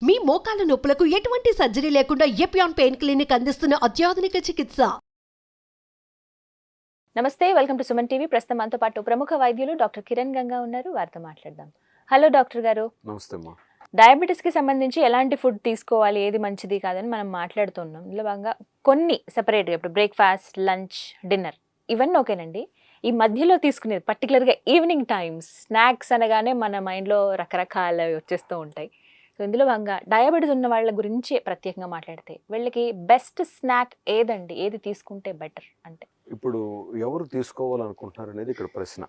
మీ మోకాల నొప్పులకు ఎటువంటి సర్జరీ లేకుండా ఎపియాన్ పెయిన్ క్లినిక్ అందిస్తున్న అత్యాధునిక చికిత్స. నమస్తే, వెల్కమ్ టు సుమన్ టీవీ. ప్రస్తుతం మనతో పాటు ప్రముఖ వైద్యులు డాక్టర్ కిరణ్ గంగా ఉన్నారు. వారితో మాట్లాడదాం. హలో డాక్టర్ గారు. నమస్తే అమ్మా. డయాబెటీస్ కి సంబంధించి ఎలాంటి ఫుడ్ తీసుకోవాలి, ఏది మంచిది కాదని మనం మాట్లాడుతున్నాం. ఇందులో భాగంగా కొన్ని సెపరేట్గా ఇప్పుడు బ్రేక్ఫాస్ట్, లంచ్, డిన్నర్ ఇవన్నీ ఓకేనండి. ఈ మధ్యలో తీసుకునేది పర్టికులర్గా ఈవినింగ్ టైమ్స్ స్నాక్స్ అనగానే మన మైండ్లో రకరకాల వచ్చేస్తూ ఉంటాయి. సో ఇందులో భాగంగా డయాబెటీస్ ఉన్న వాళ్ళ గురించి ప్రత్యేకంగా మాట్లాడితే వీళ్ళకి బెస్ట్ స్నాక్ ఏదండి, ఏది తీసుకుంటే బెటర్ అంటే? ఇప్పుడు ఎవరు తీసుకోవాలనుకుంటున్నారు అనేది ఇక్కడ ప్రశ్న.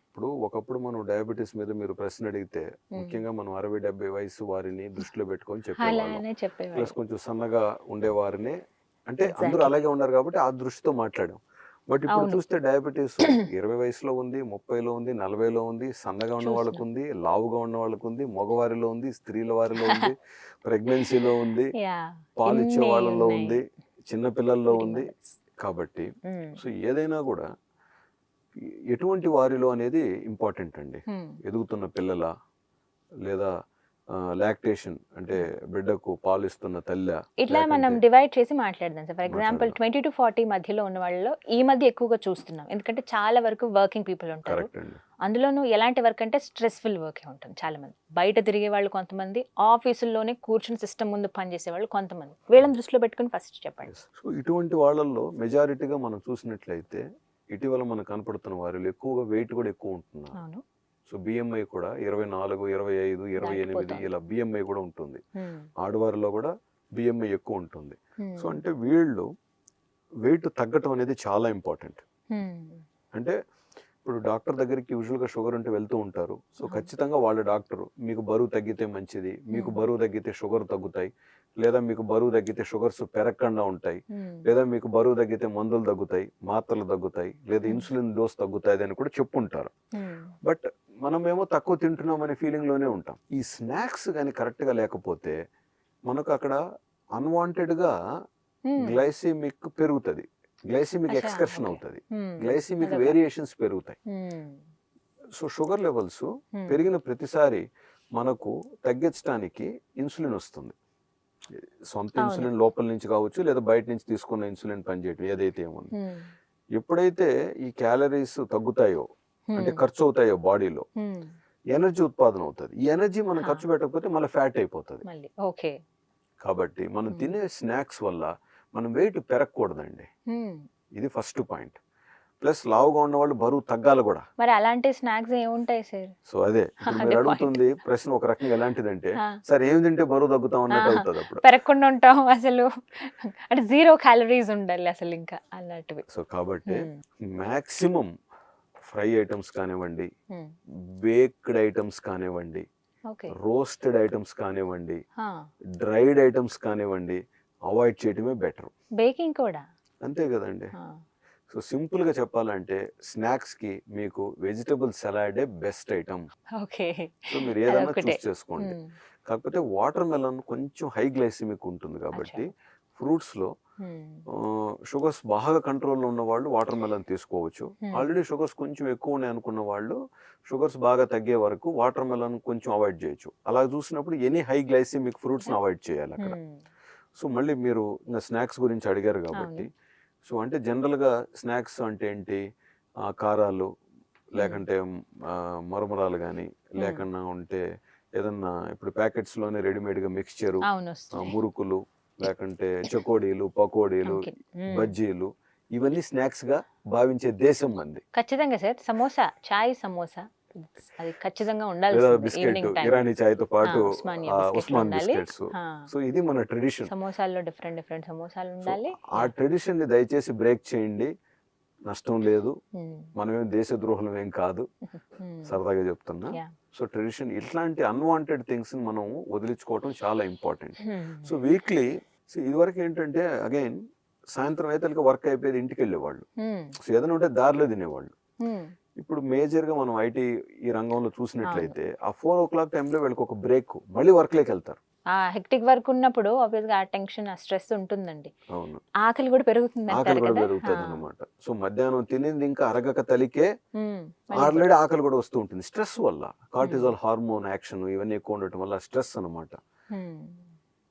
ఇప్పుడు ఒకప్పుడు మనం డయాబెటీస్ మీద మీరు ప్రశ్న అడిగితే ముఖ్యంగా మనం 60-70 వయసు వారిని దృష్టిలో పెట్టుకొని చెప్పేవాళ్ళం. ప్లస్ కొంచెం సన్నగా ఉండేవారిని, అంటే అందరూ అలాగే ఉన్నారు కాబట్టి ఆ దృష్టితో మాట్లాడాం. బట్ ఇప్పుడు చూస్తే డయాబెటీస్ 20 వయసులో ఉంది, 30లో ఉంది, 40లో ఉంది, సన్నగా ఉన్న వాళ్ళకు ఉంది, లావుగా ఉన్న వాళ్ళకు ఉంది, మగవారిలో ఉంది, స్త్రీల వారిలో ఉంది, ప్రెగ్నెన్సీలో ఉంది, పాలు ఇచ్చే వాళ్ళలో ఉంది, చిన్న పిల్లల్లో ఉంది. కాబట్టి సో ఏదైనా కూడా ఎటువంటి వారిలో అనేది ఇంపార్టెంట్ అండి. ఎదుగుతున్న పిల్లల, లేదా లాక్టేషన్ అంటే బిడ్డకు పాలు ఇస్తున్న తల్లి, ఇట్లా మనం డివైడ్ చేసి మాట్లాడదాం సార్. ఫర్ ఎగ్జాంపుల్ 20 to 40 మధ్యలో ఉన్న వాళ్ళలో ఈ మధ్య ఎక్కువగా చూస్తున్నాం. ఎందుకంటే చాలా వరకు వర్కింగ్ పీపుల్ ఉంటారు. అందులోనూ ఎలాంటి వర్క్ అంటే స్ట్రెస్ఫుల్ వర్కే ఉంటుంది. చాలా మంది బయట తిరిగే వాళ్ళు కొంతమంది, ఆఫీసుల్లోనే కూర్చుని సిస్టమ్ ముందు పనిచేసే వాళ్ళు కొంతమంది. వీళ్ళని దృష్టిలో పెట్టుకుని ఫస్ట్ చెప్పండి. సో ఇటువంటి వాళ్ళల్లో మెజారిటీగా మనం చూసినట్లయితే ఇటీవల మనకు కనపడుతున్న వారిలో ఎక్కువగా వెయిట్ కూడా ఎక్కువ ఉంటున్నారు. సో బిఎంఐ కూడా 24, 25, 28 ఇలా బిఎంఐ కూడా ఉంటుంది. ఆడవారిలో కూడా బిఎంఐ ఎక్కువ ఉంటుంది. సో అంటే వీళ్ళు వెయిట్ తగ్గటం అనేది చాలా ఇంపార్టెంట్. అంటే ఇప్పుడు డాక్టర్ దగ్గరికి యూజువల్గా షుగర్ ఉంటే వెళ్తూ ఉంటారు. సో ఖచ్చితంగా వాళ్ళ డాక్టర్ మీకు బరువు తగ్గితే మంచిది, మీకు బరువు తగ్గితే షుగర్ తగ్గుతాయి, లేదా మీకు బరువు తగ్గితే షుగర్స్ పెరగకుండా ఉంటాయి, లేదా మీకు బరువు తగ్గితే మందులు తగ్గుతాయి, మాత్రలు తగ్గుతాయి, లేదా ఇన్సులిన్ డోస్ తగ్గుతాయి అని కూడా చెప్పుంటారు. బట్ మనమేమో తక్కువ తింటున్నాం అనే ఫీలింగ్ లోనే ఉంటాం. ఈ స్నాక్స్ కానీ కరెక్ట్ గా లేకపోతే మనకు అక్కడ అన్వాంటెడ్ గా గ్లైసెమిక్ పెరుగుతుంది, గ్లైసెమిక్ ఎక్స్కర్షన్ అవుతుంది, గ్లైసెమిక్ వేరియేషన్స్ పెరుగుతాయి. సో షుగర్ లెవెల్స్ పెరిగిన ప్రతిసారి మనకు తగ్గించడానికి ఇన్సులిన్ వస్తుంది. సొంత ఇన్సులిన్ లోపల నుంచి కావచ్చు, లేదా బయట నుంచి తీసుకున్న ఇన్సులిన్ పనిచేయటం ఏదైతే ఏముంది. ఎప్పుడైతే ఈ క్యాలరీస్ తగ్గుతాయో అంటే ఖర్చు అవుతాయో బాడీలో, ఎనర్జీ ఉత్పాదన అవుతుంది. ఈ ఎనర్జీ మనం ఖర్చు పెట్టకపోతే మళ్ళీ ఫ్యాట్ అయిపోతుంది. కాబట్టి మనం తినే స్నాక్స్ వల్ల మనం వెయిట్ పెరగకూడదండి. ఇది ఫస్ట్ పాయింట్. ప్లస్ లావుగా ఉన్న వాళ్ళు బరువు తగ్గాలి కూడా. మరి అలాంటి స్నాక్స్ ఏముంటాయి సార్? సో అదే మీరు అడుగుతుంది ప్రశ్న ఒక రకంగా ఎలాంటిదంటే, సార్ ఏం తింటే బరువు తగ్గుతాం అన్నట్టు అవుతుంది. అప్పుడు పెరగకుండా ఉంటాం అసలు, అంటే 0 క్యాలరీస్ ఉండాలి అసలు ఇంకా అన్నట్టువి. సో కాబట్టి మాక్సిమం ఫ్రై ఐటమ్స్ కానివ్వండి, బేక్డ్ ఐటమ్స్ కానివ్వండి, రోస్టెడ్ ఐటమ్స్ కానివ్వండి, డ్రైడ్ ఐటమ్స్ కానివ్వండి, అవాయిడ్ చేయటమే బెటర్. బేకింగ్ కూడా అంతే కదండి. సో సింపుల్ గా చెప్పాలంటే స్నాక్స్ కి మీకు వెజిటబుల్ సలాడే బెస్ట్ ఐటమ్. సో మీరు ఏదైనా చూస్ చేసుకోండి. కాకపోతే వాటర్ మెలన్ కొంచెం హై గ్లైసిమిక్ ఉంటుంది కాబట్టి ఫ్రూట్స్ లో షుగర్స్ బాగా కంట్రోల్లో ఉన్న వాళ్ళు వాటర్ మెలన్ తీసుకోవచ్చు. ఆల్రెడీ షుగర్స్ కొంచెం ఎక్కువ ఉన్నాయి అనుకున్న వాళ్ళు షుగర్స్ బాగా తగ్గే వరకు వాటర్ మెలన్ కొంచెం అవాయిడ్ చేయొచ్చు. అలా చూసినప్పుడు any high glycemic fruits avoid చేయాలి అక్కడ. సో మళ్ళీ మీరు స్నాక్స్ గురించి అడిగారు కాబట్టి, సో అంటే జనరల్గా స్నాక్స్ అంటే ఏంటి, కారాలు లేకంటే మరమరాలు కానీ, లేకన్నా ఉంటే ఏదన్నా ఇప్పుడు ప్యాకెట్స్లోనే రెడీమేడ్గా మిక్స్చరు, మురుకులు, లేకంటే చకోడీలు, పకోడీలు, బజ్జీలు, ఇవన్నీ స్నాక్స్ గా భావించే దేశం మంది. ఖచ్చితంగా సార్. సమోసా, చాయ్ సమోసా అది ఖచ్చితంగా ఉండాలి. బిస్కెట్, ఇరానీ చాయ్ తో పాటు ఉస్మాన్ బిస్కెట్స్. సో ఇది మన ట్రెడిషన్. సమోసాల్లో డిఫరెంట్ సమోసాలు ఉండాలి. ఆ ట్రెడిషన్ ని దయచేసి బ్రేక్ చేయండి, నష్టం లేదు. మనమేం దేశద్రోహులం ఏం కాదు, సరదాగా చెప్తున్నా. సో ట్రెడిషన్, ఇట్లాంటి అన్వాంటెడ్ థింగ్స్ మనం వదిలించుకోవటం చాలా ఇంపార్టెంట్. సో వీక్లీ ఇదివరకు ఏంటంటే అగైన్ సాయంత్రం అయితే వర్క్ అయిపోయేది, ఇంటికి వెళ్ళేవాళ్ళు. సో ఏదైనా ఉంటే దారిలో తినేవాళ్ళు. ఇప్పుడు మేజర్ గా మనం ఐటీ ఈ రంగంలో చూసినట్లయితే ఆ 4 o'clock టైంలో వీళ్ళకి ఒక బ్రేక్, మళ్ళీ వర్క్ లోకి వెళ్తారు. హెక్టిక్ వర్క్ ఉన్నప్పుడు ఆబ్వియస్ గా ఆ టెన్షన్, ఆ స్ట్రెస్ ఉంటుందండి. అవును, ఆకలి కూడా పెరుగుతుంది అన్నమాట. సో మధ్యాహ్నం తినేది ఇంకా అరగక తలికే ఆల్రెడీ ఆకలి కూడా వస్తూ ఉంటుంది స్ట్రెస్ వల్ల. కార్టిజాల్ హార్మోన్ యాక్షన్ ఇవన్నీ ఎక్కువ ఉండటం వల్ల స్ట్రెస్ అన్నమాట.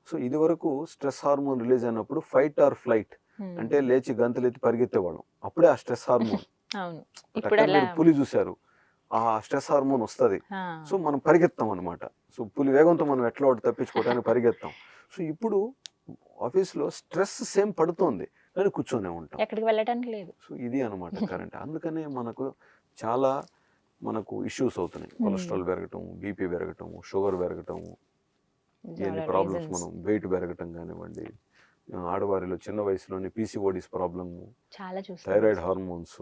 సో ఇది వరకు స్ట్రెస్ హార్మోన్ రిలీజ్ అయినప్పుడు ఫైట్ ఆర్ ఫ్లైట్ అంటే లేచి గంతులెత్తి పరిగెత్తేవాళ్ళం, అప్పుడే ఆ స్ట్రెస్ హార్మోన్. అవును, ఇప్పుడు అలా మీరు పులి చూశారు, ఆ స్ట్రెస్ హార్మోన్ వస్తుంది, సో మనం పరిగెత్తాం అనమాట. సో పులి వేగంతో మనం ఎట్లా ఒకటి తప్పించుకోవడానికి పరిగెత్తాం. సో ఇప్పుడు ఆఫీస్లో స్ట్రెస్ సేమ్ పడుతోంది కానీ కూర్చొనే ఉంటాం, ఎక్కడికి వెళ్ళడానికి లేదు. సో ఇది అనమాట కరెంట్. అందుకనే చాలా మనకు ఇష్యూస్ అవుతున్నాయి. కొలెస్ట్రాల్ పెరగటం, బీపీ పెరగటం, షుగర్ పెరగటం, ఎన్ని ప్రాబ్లమ్స్, మనం వెయిట్ పెరగటం కానివ్వండి, ఆడవారిలో చిన్న వయసులోని పీసీఓడిస్ ప్రాబ్లమ్, చాలా చూస్తాం, థైరాయిడ్ హార్మోన్స్,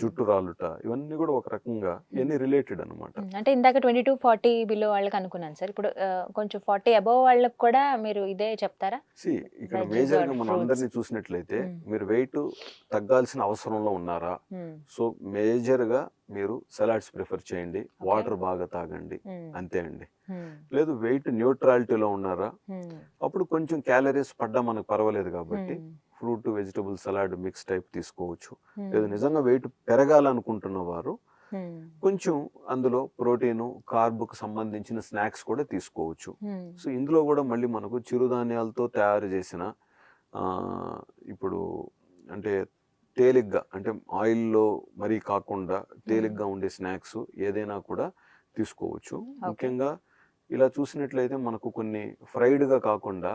జుట్టు రాలుట, ఇవన్నీ కూడా ఒక రకంగా ఇవన్నీ రిలేటెడ్ అనమాట. అంటే ఇందాక 22-40 బిలో వాళ్ళకి అనుకున్నాను సార్, ఇప్పుడు కొంచెం 40 అబోవ్ వాళ్ళకి కూడా మీరు ఇదే చెప్తారా? ఇక్కడ మేజర్ గా మనం అందరినీ చూసినట్లయితే మీరు వెయిట్ తగ్గాల్సిన అవసరంలో ఉన్నారా? సో మేజర్ గా మీరు సలాడ్స్ ప్రిఫర్ చేయండి, వాటర్ బాగా తాగండి, అంతే అండి. లేదు వెయిట్ న్యూట్రాలిటీలో ఉన్నారా, అప్పుడు కొంచెం క్యాలరీస్ పడ్డా మనకు పర్వాలేదు కాబట్టి fruit vegetable salad mix type తీసుకోవచ్చు. లేదు నిజంగా వెయిట్ పెరగాలనుకుంటున్న వారు కొంచెం అందులో ప్రోటీన్, కార్బుకు సంబంధించిన స్నాక్స్ కూడా తీసుకోవచ్చు. సో ఇందులో కూడా మళ్ళీ మనకు చిరుధాన్యాలతో తయారు చేసిన ఇప్పుడు అంటే తేలిగ్గా, అంటే ఆయిల్లో మరీ కాకుండా తేలిగ్గా ఉండే స్నాక్స్ ఏదైనా కూడా తీసుకోవచ్చు. ముఖ్యంగా ఇలా చూసినట్లయితే మనకు కొన్ని ఫ్రైడ్గా కాకుండా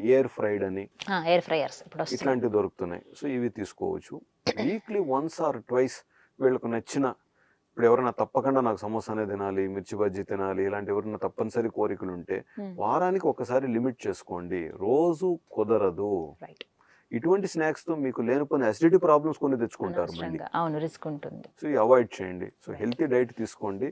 ఎయిర్ ఫ్రైడ్ అని, ఎయిర్ ఫ్రైయర్స్ ఇట్లాంటివి దొరుకుతున్నాయి. సో ఇవి తీసుకోవచ్చు. వీక్లీ వన్స్ ఆర్ ట్వైస్ వీళ్ళకు నచ్చిన, ఇప్పుడు ఎవరైనా తప్పకుండా నాకు సమోసానే తినాలి, మిర్చి బజ్జీ తినాలి, ఇలాంటి ఎవరైనా తప్పనిసరి కోరికలు ఉంటే వారానికి ఒకసారి లిమిట్ చేసుకోండి, రోజు కుదరదు. ఇటువంటి స్నాక్స్ తో మీకు లేనిపోయిన అసిడిటీ ప్రాబ్లమ్స్ కొన్ని తెచ్చుకుంటారు మళ్ళీ. అవును, రిస్క్ ఉంటుంది. సో అవాయిడ్ చేయండి. సో హెల్తీ డైట్ తీసుకోండి,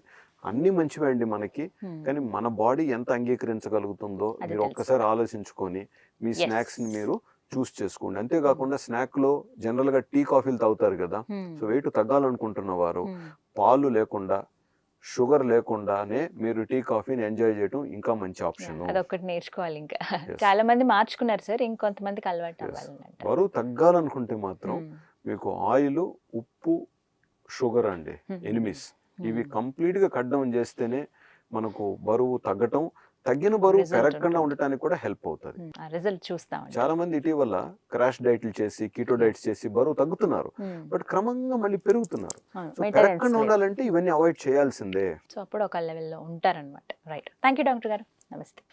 అన్ని మంచివే అండి మనకి, కానీ మన బాడీ ఎంత అంగీకరించగలుగుతుందో మీరు ఒక్కసారి ఆలోచించుకొని మీ స్నాక్స్ ని మీరు చూస్ చేసుకోండి. అంతేకాకుండా స్నాక్ లో జనరల్ గా టీ కాఫీలు తాగుతారు కదా, సో వెయిట్ తగ్గాలనుకుంటున్న వారు పాలు లేకుండా, షుగర్ లేకుండానే మీరు టీ కాఫీని ఎంజాయ్ చేయడం ఇంకా మంచి ఆప్షన్. అదొకటి నేర్చుకోవాలి. ఇంకా చాలా మంది మార్చుకున్నారు సార్, ఇంకొంతమందికి అలవాటు అవ్వాలన్నమాట. బరువు తగ్గాలనుకుంటే మాత్రం మీకు ఆయిల్, ఉప్పు, షుగర్ అండి, ఎనిమిస్, ఇవి కంప్లీట్ గా కట్ డౌన్ చేస్తేనే మనకు బరువు తగ్గటం, తగ్గిన బరువు పెరగకుండా ఉండటానికి కూడా హెల్ప్ అవుతుంది. రిజల్ట్ చూస్తాం. చాలా మంది ఇటీవల క్రాష్ డైట్లు చేసి, కీటో డైట్స్ చేసి బరువు తగ్గుతున్నారు, బట్ క్రమంగా మళ్ళీ పెరుగుతున్నారు. పెరగకుండా ఉండాలంటే ఇవన్నీ అవాయిడ్ చేయాల్సిందే. సో అప్పుడు ఒక లెవెల్లో ఉంటారనమాట. రైట్, థ్యాంక్ యూ డాక్టర్ గారు, నమస్తే.